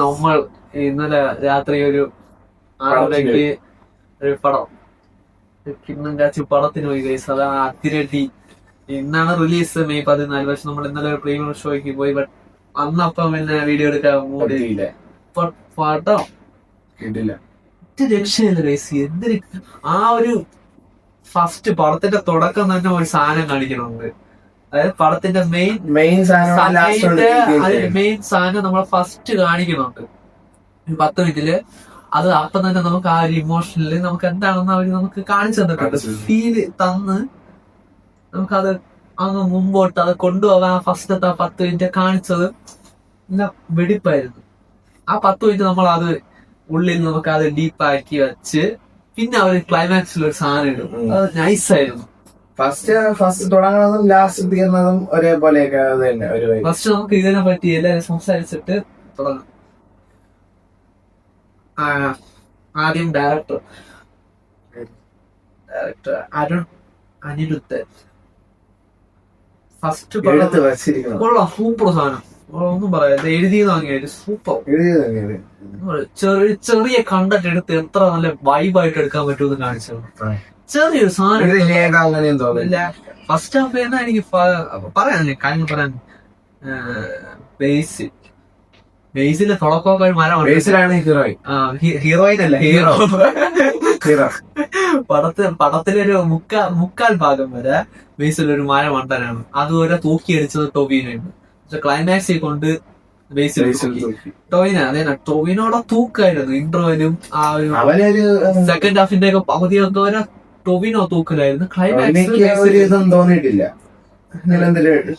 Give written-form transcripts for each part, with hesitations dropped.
നമ്മൾ ഇന്നലെ രാത്രി ഒരു 6:30 ഒരു പടം കിണ്ണം കാച്ചി പടത്തിന് പോയി ഗൈസ്. അതാണ് അതിരടി. ഇന്നാണ് റിലീസ് May 14. പക്ഷെ നമ്മൾ ഇന്നലെ ഒരു പ്രീമിയർ ഷോയ്ക്ക് പോയി. ബട്ട് അന്നപ്പം പിന്നെ വീഡിയോ എടുക്കാൻ മൂടിയില്ല. പടം രക്ഷയില്ല ഗൈസ്. എന്തൊരു ആ ഒരു ഫസ്റ്റ് പടത്തിന്റെ തുടക്കം തന്നെ ഒരു സാധനം കാണിക്കണമുണ്ട്. അതായത് പടത്തിന്റെ മെയിൻ സാധനം നമ്മൾ ഫസ്റ്റ് കാണിക്കുന്നുണ്ട് 10 മിനിറ്റില്. അത് അപ്പം തന്നെ നമുക്ക് ആ ഒരു ഇമോഷണല് നമുക്ക് എന്താണെന്ന് അവര് നമുക്ക് കാണിച്ചു തന്നിട്ടുണ്ട്. ഫീല് തന്ന് നമുക്കത് അങ്ങ് മുമ്പോട്ട് അത് കൊണ്ടുപോകാൻ ഫസ്റ്റത്തെ 10 മിനിറ്റ് കാണിച്ചത് വെടിപ്പായിരുന്നു. ആ 10 മിനിറ്റ് നമ്മൾ അത് ഉള്ളിൽ നമുക്ക് അത് ഡീപ്പാക്കി വെച്ച് പിന്നെ അവര് ക്ലൈമാക്സിൽ ഒരു സാധനം ഇടും. അത് നൈസായിരുന്നു. ഫസ്റ്റ് തുടങ്ങുന്നതും ലാസ്റ്റ് തീർന്നതും ഒരേപോലെയൊക്കെ തന്നെ. ഫസ്റ്റ് നമുക്ക് ഇതിനെ പറ്റി എല്ലാവരും സംസാരിച്ചിട്ട് തുടങ്ങാം. ആദ്യം ഡയറക്ടർ അരുൺ അനിരുദ്ധൻ. ഫസ്റ്റ് കൊള്ളാം, സൂപ്പർ സാധനം. ഒന്നും പറയാം, എഴുതി വാങ്ങിയാല് സൂപ്പർ. ചെറിയ കണ്ടന്റ് എടുത്ത് എത്ര നല്ല വൈബായിട്ട് എടുക്കാൻ പറ്റുമെന്ന് കാണിച്ചത്. ചെറിയൊരു സാധനം ഫസ്റ്റ് ഹാഫ് എന്നാ എനിക്ക് പറയാനില്ലേ, കാര്യം പറയാൻ. ബേസിലെ തുടക്കമൊക്കെ ഒരു മരമാണ്. ഹീറോയിൻ അല്ല, ഹീറോ. പടത്തിലൊരു മുക്കാൽ ഭാഗം വരെ ബേസിലൊരു മരമണ്ടനാണ്. അതുവരെ തൂക്കിയടിച്ചത് ടൊവിനോയാണ്. പക്ഷെ ക്ലൈമാക്സിൽ കൊണ്ട് ബേസിൽ ടൊവിനോടെ തൂക്കായിരുന്നു. ഇന്റർവെലും ആ ഒരു സെക്കൻഡ് ഹാഫിന്റെ ഒക്കെ പകുതിയൊക്കെ വരെ ടൊവിനോ തൂക്കലായിരുന്നു. ക്ലൈമാക്സ് തോന്നിയിട്ടില്ല.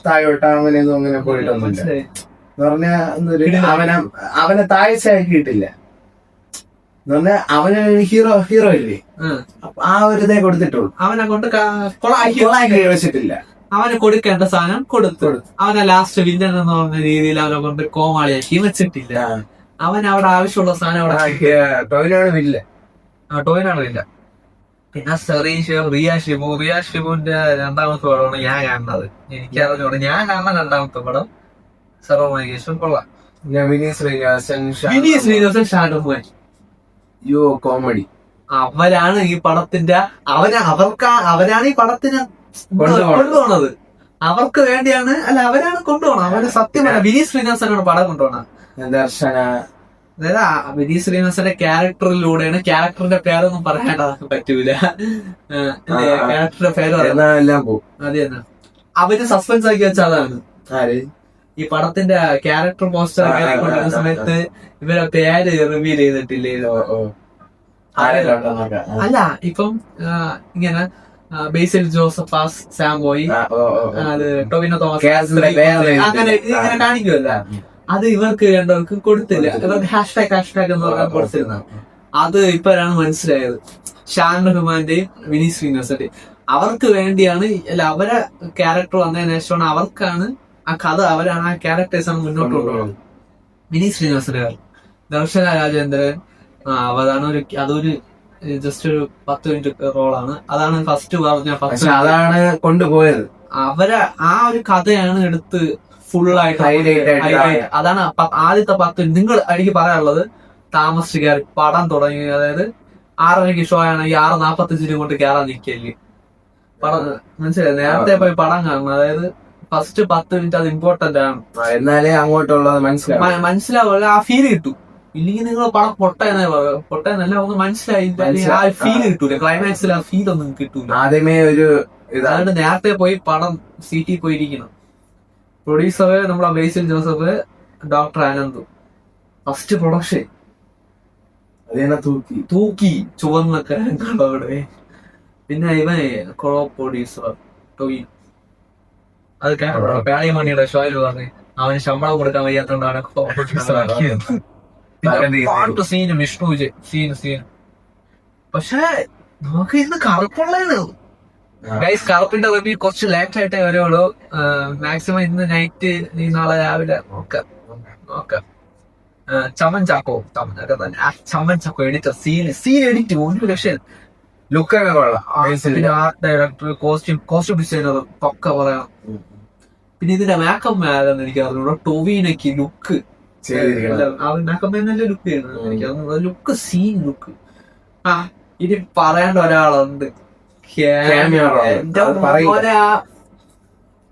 താഴോട്ട് അങ്ങനെയൊന്നും അങ്ങനെ പോയിട്ടൊന്നുമില്ല. അവനെ താഴ്ചയാക്കിയിട്ടില്ല. അവന് ഹീറോ ഇല്ലേ, ആ ഒരു ഇതേ കൊടുത്തിട്ടുള്ളൂ. അവനെ കൊണ്ട് വെച്ചിട്ടില്ല. അവന് കൊടുക്കേണ്ട സാധനം കൊടുത്തു. അവനെ ലാസ്റ്റ് വില്ലൻ എന്ന് പറഞ്ഞ രീതിയിൽ അവനെ കൊണ്ട് കോമാളിയാക്കി വെച്ചിട്ടില്ല. അവൻ അവിടെ ആവശ്യമുള്ള സാധനം അവിടെ ടോവിനാണ് വില്ല. പിന്നെ റിയ ഷിബുവിന്റെ രണ്ടാമത്തെ പടമാണ് ഞാൻ കാണുന്നത്. എനിക്കറിഞ്ഞോട് ഞാൻ കാണുന്ന രണ്ടാമത്തെ പടം സർവമഹേശ്വരൻ. കൊള്ളാം. വിനീത് ശ്രീനിവാസൻ ഷാഡോമാൻ കോമഡി. അവരാണ് ഈ പടത്തിന്റെ അവരാണ് ഈ പടത്തിന് കൊണ്ടുപോണത്. അവർക്ക് വേണ്ടിയാണ്, അല്ല അവരാണ് കൊണ്ടുപോകണം. അവര് സത്യമല്ല, വിനീത് ശ്രീനിവാസനാണ് പടം കൊണ്ടുപോകണം. അതായത് വിനീത് ശ്രീനിവാസന്റെ ക്യാരക്ടറിലൂടെയാണ്. ക്യാരക്ടറിന്റെ പേരൊന്നും പറയാൻ പറ്റൂല. ക്യാരക്ടറിന്റെ പേര് അത് തന്നെ. അവര് സസ്പെൻസ് ആക്കി വെച്ച അതാണ്. ഈ പടത്തിന്റെ ക്യാരക്ടർ പോസ്റ്റർ കൊണ്ടുവരുന്ന സമയത്ത് ഇവരെ പേര് റിവീൽ ചെയ്തിട്ടില്ലേ? അല്ല, ഇപ്പം ഇങ്ങനെ ബേസിൽ ജോസഫ് സാംബോയി, അത് ടൊവിനോ തോമസ്, അങ്ങനെ ഇങ്ങനെ കാണിക്കുമല്ല. അത് ഇവർക്ക് രണ്ടവർക്ക് കൊടുത്തില്ല. ഇവർക്ക് ഹാഷ്ടാഗ് എന്ന് പറഞ്ഞാൽ കൊടുത്തിരുന്ന. അത് ഇപ്പോഴാണ് മനസ്സിലായത്. ഷാൻ റഹ്മാന്റെയും വിനീത് ശ്രീനിവാസന്റെയും അവർക്ക് വേണ്ടിയാണ്. അല്ല, അവരെ ക്യാരക്ടർ വന്നതിന് ശേഷമാണ് അവർക്കാണ് ആ കഥ, അവരാണ് ആ ക്യാരക്ടേഴ്സാണ് മുന്നോട്ട് കൊണ്ടുപോകുന്നത്. വിനീത് ശ്രീനിവാസന്റെ ദർശന രാജേന്ദ്രൻ അതൊരു ജസ്റ്റ് ഒരു 10 മിനിറ്റ് റോളാണ്. അതാണ് ഫസ്റ്റ് പറഞ്ഞ അതാണ് കൊണ്ടുപോയത്. അവരെ ആ ഒരു കഥയാണ് എടുത്ത് ഫുള്ളായിട്ട് അതാണ് ആദ്യത്തെ 10 മിനിറ്റ്. നിങ്ങൾ എനിക്ക് പറയാനുള്ളത്, താമസിച്ച് കയറി പടം തുടങ്ങി. അതായത് 6:30 ഷോ ആണെങ്കിൽ 6:45 കൊണ്ട് കയറാൻ നിൽക്കല്ലേ പടം. മനസ്സിലായി? നേരത്തെ പോയി പടം കാണണം. അതായത് ഫസ്റ്റ് 10 മിനിറ്റ് അത് ഇമ്പോർട്ടന്റ് ആണ്. എന്നാലേ അങ്ങോട്ടുള്ളത് മനസ്സിലാവില്ല, ആ ഫീൽ കിട്ടും. ഇല്ലെങ്കിൽ നിങ്ങൾ പടം പൊട്ടയെന്നല്ല ഒന്ന് മനസ്സിലായില്ല, ആ ഫീൽ കിട്ടൂല. ക്ലൈമാക്സിൽ ആ ഫീൽ ഒന്നും കിട്ടൂല. ആദ്യമേ ഒരു അതുകൊണ്ട് നേരത്തെ പോയി പടം സീറ്റിൽ പോയിരിക്കണം. പ്രൊഡ്യൂസർ നമ്മളെ Basil Joseph, doctor Anand. First production തൂക്കി ചുവന്ന അവിടെ. പിന്നെ ഇവനെ പ്രൊഡ്യൂസർ ടൊവിനോ. അത് പേളിമണിയുടെ ഷോയിൽ പറഞ്ഞ് അവന് ശമ്പളം കൊടുക്കാൻ വയ്യാത്തോണ്ടാണ് പ്രൊഡ്യൂസർ ആക്കിയത്. സീനും വിഷ്ണു സീൻ. പക്ഷെ നമുക്ക് ഇന്ന് കറുപ്പുള്ളതാണ്. ഗൈസ്, കറുപ്പിന്റെ റിവ്യൂ കുറച്ച് ലേറ്റ് ആയിട്ടേ വരുള്ളൂ. മാക്സിമം ഇന്ന് നൈറ്റ്, നാളെ രാവിലെ നോക്കാം. Chaman Chacko editor scene edit ഒരു ലക്ഷം. ലുക്കൊക്കെ കൊള്ളാം. പിന്നെ ആർട്ട് ഡയറക്ടർ, കോസ്റ്റ്യൂം ഡിസൈനർ ഒക്കെ പറയാം. പിന്നെ ഇതിന്റെ മേക്കപ്പ് ആരെന്ന് എനിക്ക് അറിഞ്ഞൂടാ. ടൊവിനോക്ക് ലുക്ക് നല്ല ലുക്ക് ചെയ്യുന്നത് എനിക്ക് ലുക്ക് സീൻ ലുക്ക്. ആ ഇനി പറയേണ്ട ഒരാളുണ്ട്,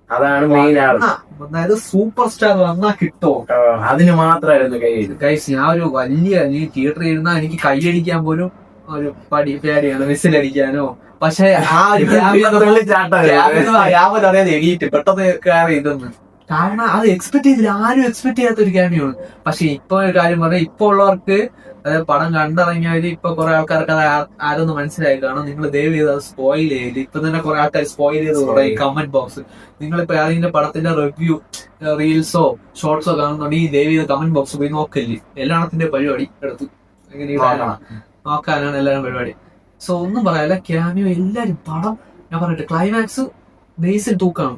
അതാണ് മെയിൻ ആള്. അതായത് സൂപ്പർ സ്റ്റാർ വന്നാ കിട്ടോ, അതിന് മാത്രമായിരുന്നു ഗൈസ്. ഞാൻ ഒരു വലിയ തിയേറ്ററിൽ ഇരുന്നാ എനിക്ക് കൈയടിക്കാൻ പോലും ഒരു പേടിയാണ്, വിസിലടിക്കാനോ. പക്ഷെ ആ ഒരു അറിയാതെ എണീറ്റ് പെട്ടെന്ന് കയറി ഇതൊന്ന്, കാരണം അത് എക്സ്പെക്ട് ചെയ്തില്ല, ആരും എക്സ്പെക്ട് ചെയ്യാത്ത ഒരു ക്യാമിയാണ്. പക്ഷെ ഇപ്പൊ ഒരു കാര്യം പറഞ്ഞാൽ, ഇപ്പൊ ഉള്ളവർക്ക് അതായത് പടം കണ്ടിറങ്ങിയവര് ഇപ്പൊ കുറെ ആൾക്കാർക്ക് അത് ആരൊന്നും മനസ്സിലായി കാണും. നിങ്ങൾ ദയവ് ചെയ്ത് അത് സ്പോയിൽ ചെയ്യില്ല. ഇപ്പൊ തന്നെ കുറെ ആൾക്കാർ സ്പോയിൽ ചെയ്ത് പറയും കമന്റ് ബോക്സ്. നിങ്ങളിപ്പോ അതിന്റെ പടത്തിന്റെ റിവ്യൂ റീൽസോ ഷോർട്സോ കാണുന്നുണ്ടെങ്കിൽ ദയവ് ചെയ്ത് കമന്റ് ബോക്സ് പോയി നോക്കല്ലേ. എല്ലാത്തിന്റെ പരിപാടി എടുത്ത് നോക്കാനാണ് എല്ലാവരും പരിപാടി. സോ ഒന്നും പറയാല്ല, ക്യാമിയോ എല്ലാരും പടം ഞാൻ പറയട്ടെ, ക്ലൈമാക്സ് ബേസിൽ തൂക്കാണ്,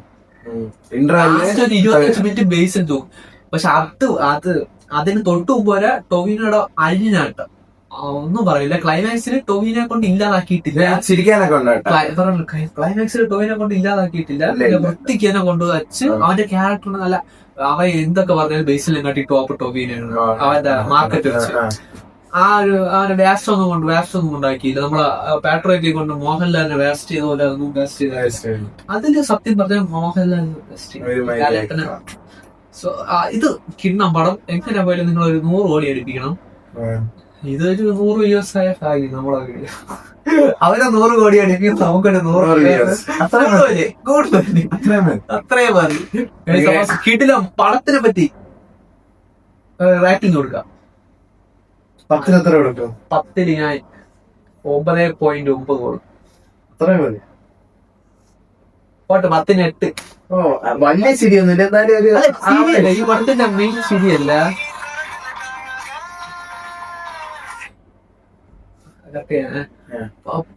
25 മിനിറ്റ് ബേസിൽ തൂക്കും. പക്ഷെ അതിന് തൊട്ട് മുമ്പ് വരെ ടൊവിനോയുടെ അഴിഞ്ഞാട്ടം ഒന്നും പറയില്ല. ക്ലൈമാക്സിൽ ടൊവിനെ കൊണ്ട് ഇല്ലാതാക്കിയിട്ടില്ല, ക്ലൈമാക്സിൽ ടൊവിനെ കൊണ്ട് ഇല്ലാതാക്കിയിട്ടില്ല, വൃത്തിക്ക് തന്നെ കൊണ്ടുവച്ച് അവന്റെ ക്യാരക്ടറിന് നല്ല, അവൻ എന്തൊക്കെ പറഞ്ഞാലും ബേസിൽ കാട്ടി ടോപ്പ് ടൊവിനാണ് അവന്റെ മാർക്കറ്റ് വെച്ച്. അവന്റെ വേസ്റ്റ് ഒന്നും ഉണ്ടാക്കിയില്ല. നമ്മളെ പാട്രിയോട്ടിൽ കൊണ്ട് മോഹൻലാലിനെ വേസ്റ്റ് ചെയ്ത പോലെ അതൊന്നും വേസ്റ്റ് ചെയ്ത. അതില് സത്യം പറഞ്ഞാൽ മോഹൻലാലിന് വേസ്റ്റ്. സോ ഇത് കിണ്ണം പടം എങ്ങനെ പോയാലും നിങ്ങൾ ഒരു 100 കോടി അടിപ്പിക്കണം. ഇതൊരു 100 വ്യൂസ് ആയ ഭാഗ്യം നമ്മളെ വീഡിയോ. അവരെ 100 കോടി അടിപ്പിക്കും, നമുക്കൊരു 100 അത്രയും മതി. കിടിലം പടത്തിനെ പറ്റി റേറ്റിംഗ് കൊടുക്കാം. 10 എത്ര കൊടുക്കും? 10 ഞാൻ 9.9 കൊടുക്കും. അത്രയും മതി. പോട്ടെ, 10 8. വലിയ ശരിയൊന്നുമില്ല, എന്നാലും ഈ പടത്തിന്റെ മെയിൻ ശരിയല്ല.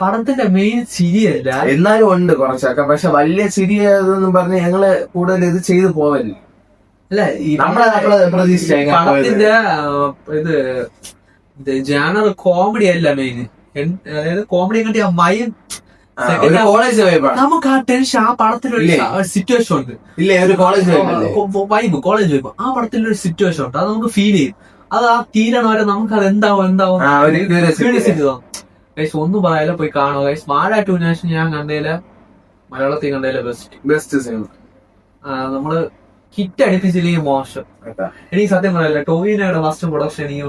പടത്തിന്റെ മെയിൻ ശരിയല്ല, എന്നാലും ഉണ്ട് കുറച്ചൊക്കെ. പക്ഷെ വലിയ ശരിയെന്ന് പറഞ്ഞ് ഞങ്ങള് കൂടുതൽ ഇത് ചെയ്തു പോവല്ലേ. അല്ല നമ്മളെ പ്രതീക്ഷിച്ച പടത്തിന്റെ ഇത് ജാനർ കോമഡി അല്ല മെയിൻ. അതായത് കോമഡി കണ്ടി ആ മൈൻ കോളേജ് നമുക്ക് ആ ടെൻഷൻ, ആ പടത്തിലൊരു സിറ്റുവേഷൻ ഉണ്ട്. ഇല്ലേ, ഒരു കോളേജ് വൈബ്, കോളേജ് വൈബ്. ആ പടത്തിലൊരു സിറ്റുവേഷൻ ഉണ്ട്, അത് നമുക്ക് ഫീൽ ചെയ്യും. അത് ആ തീരണം വരെ നമുക്ക് അത് എന്താവും ഒന്നും പറയാല. പോയി കാണുക ഗൈസ്. വാഴ 2 ഞാൻ കണ്ടതില്, മലയാളത്തിൽ കണ്ടതില് ബെസ്റ്റ് സിനിമ. നമ്മള് ഹിറ്റ് അടിപ്പിച്ചില്ലെങ്കിൽ മോശം. എനിക്ക് സത്യം പറയല്ല, ടൊവിനോയുടെ ഫസ്റ്റ് പ്രൊഡക്ഷൻ എനിക്ക്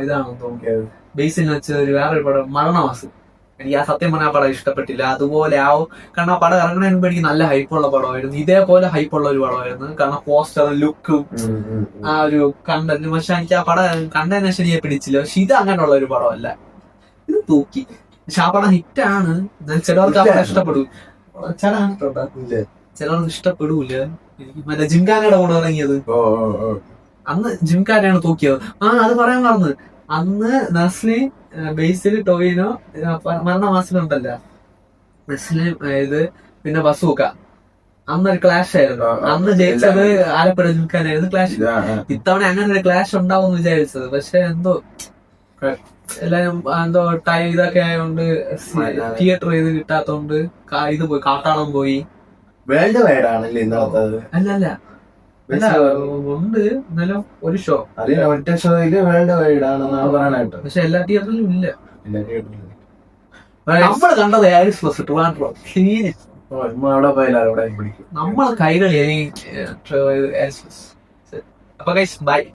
ഇതാണെന്ന് തോന്നിയത്. ബേസിൽ വെച്ച് ഒരു വേറൊരു പടം മരണമാസം, എനിക്ക് ആ സത്യം പറഞ്ഞ ആ പടം ഇഷ്ടപ്പെട്ടില്ല. അതുപോലെ ആവും, കാരണം ആ പടം ഇറങ്ങുന്നതിന് മുമ്പ് എനിക്ക് നല്ല ഹൈപ്പുള്ള പടമായിരുന്നു. ഇതേപോലെ ഹൈപ്പുള്ള ഒരു പടമായിരുന്നു, കാരണം പോസ്റ്ററും ലുക്കും ആ ഒരു കണ്ടന്റ്. പക്ഷെ എനിക്ക് ആ പടം കണ്ടതിന് ശേഷം എനിക്ക് പിടിച്ചില്ല. പക്ഷെ ഇത് അങ്ങനെയുള്ള ഒരു പടമല്ല, ഇത് തൂക്കി. പക്ഷെ ആ പടം ഹിറ്റാണ്. ചിലവർക്ക് ആ പടം ഇഷ്ടപ്പെടും, ചിലവർക്ക് ഇഷ്ടപ്പെടൂല. എനിക്ക് മറ്റേ ജിംഖാനയുടെ കൂടെ ഇറങ്ങിയത്, അന്ന് ജിംഖാനയാണ് തൂക്കിയത്. അത് പറയാൻ മറന്ന്, അന്ന് നസ്ലി ബേസിൽ ടൊവിനോ മരണമാസത്തിലുണ്ടല്ലോ, നസ്ലിം ഇത് പിന്നെ ബസൂക്ക, അന്നൊരു ക്ലാഷ് ആയിരുന്നു. അന്ന് ജയിച്ചത് ആലപ്പുഴ ജിംഖാനായിരുന്നു ക്ലാഷ്. ഇത്തവണ അങ്ങനെ ഒരു ക്ലാഷ് ഉണ്ടാവും വിചാരിച്ചത്. പക്ഷെ എന്തോ എല്ലാരും എന്തോ ഇതൊക്കെ ആയതുകൊണ്ട് തിയേറ്റർ ചെയ്ത് കിട്ടാത്തോണ്ട് ഇത് പോയി, കാട്ടാളം പോയി. വേൾഡ് വൈഡ് ആണല്ലേ ഇന്നത്തെ? അല്ല ഉണ്ട്, എന്നാലും ഒരു ഷോ, ഒറ്റ ഷോയില് വേൾഡ് വൈഡ് ആണെന്നാണ് പറയാനായിട്ട്. പക്ഷെ എല്ലാ തിയേറ്ററിലും ഇല്ല. നമ്മള് കണ്ടത് ഹാരിസ് പ്ലസ് ട്രിവാൻഡ്രം ക്ലീന്. അവിടെ പോയാലും അവിടെ പിടിക്കും നമ്മളെ കൈകളി. അപ്പൊ ഗൈസ് ബൈ.